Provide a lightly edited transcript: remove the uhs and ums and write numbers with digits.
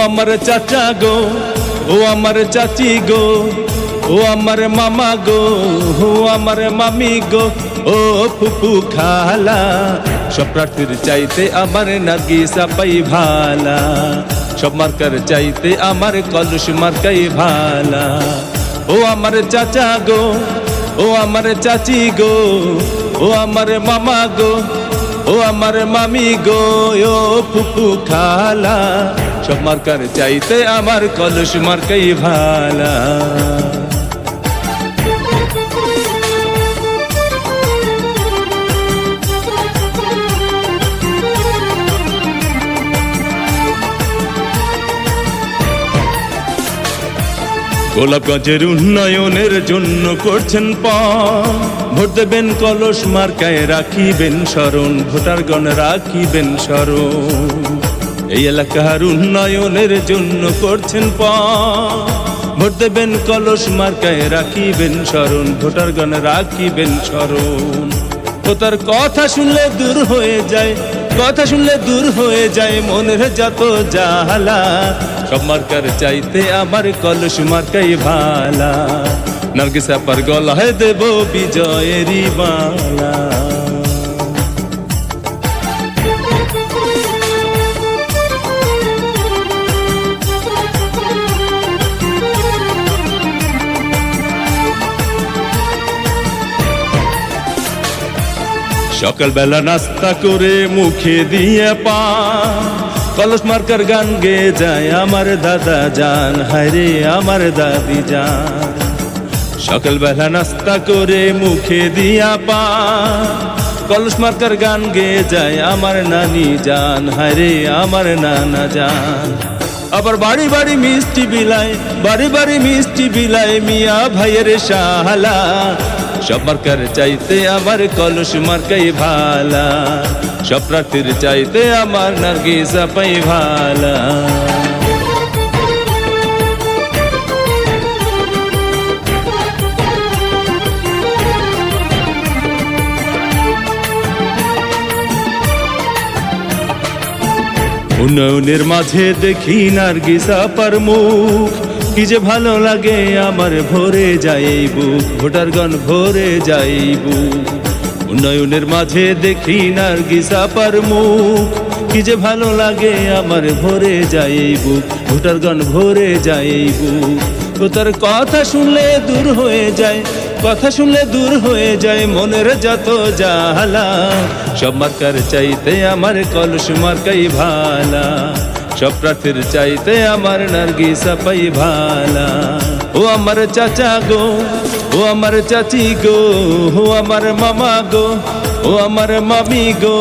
আমার চাচা গো, ও আমার চাচি গো, ও আমার মামা গো, ও আমার মামি গো, ও ফুপু খালা, সব প্রার্থীর চাইতে আমার নার্গিসা পাই ভালা, সব মার্কার চাইতে আমার কলস মার্কাই ভালা। ও আমার চাচা গো, ও আমার চাচি গো, ও আমার মামা গো, ও আমার মামি গো, ও ফুপু খালা, সব মার্কার চাইতে আমার কলস মার্কাই ভালা। গোলাপগঞ্জের উন্নয়নের জন্য করছেন পণ, ভোট দেবেন কলস মার্কায়, রাখিবেন স্মরণ, ভোটারগণ রাখিবেন স্মরণ। এই এলাকার উন্নয়নের জন্য করছেন পণ, ভোট দেবেন কলস মার্কায়, রাখিবেন স্মরণ, ভোটারগণ রাখিবেন স্মরণ। ও তার কথা শুনলে দূর হয়ে যায়, কথা শুনলে দূর হয়ে যায় মনের যত জ্বালা, সব মার্কার চাইতে আমার কলস মার্কাই ভালা, নার্গিসা পার গলায় দেব বিজয়েরই মালা। সকালবেলা নাস্তা করে মুখে দিয়ে পান, কলস মার্কার গান গেয়ে যায় আমার দাদা জান, হায়রে আমার দাদি জান। সকালবেলা নাস্তা করে মুখে দিয়া পান, কলস মার্কার গান গেয়ে যায় আমার নানি জান, হায়রে আমার নানা জান। আবার বাড়ি বাড়ি মিষ্টি বিলায়, বাড়ি বাড়ি মিষ্টি বিলায় মিয়া ভাইয়ের শালা, সব মার্কার চাইতে আমার কলস মার্কাই ভালা, সব প্রার্থীর চাইতে আমার নার্গিসা পাই ভালা। উন্নয়নের মাঝে দেখি নার্গিসা পার মুখ, কি যে ভালো লাগে আমার ভরে যায় বুক, ভোটারগণ ভরে যায় বুক। উন্নয়নের মাঝে দেখি নার্গিসা পার মুখ, কি যে ভালো লাগে আমার ভরে যায় বুক, ভোটারগণ ভরে যায় বুক। ও তার কথা শুনলে দূর হয়ে যায়, কথা শুনলে দূর হয়ে যায় মনের যত জ্বালা, সব মার্কার চাইতে আমার কলস মার্কাই ভালা, সব প্রার্থীর চাইতে আমার নার্গিসা পাই ভালা। ও আমার চাচা গো, ও আমার চাচি গো, ও আমার মামা গো, ও আমার মামি গো,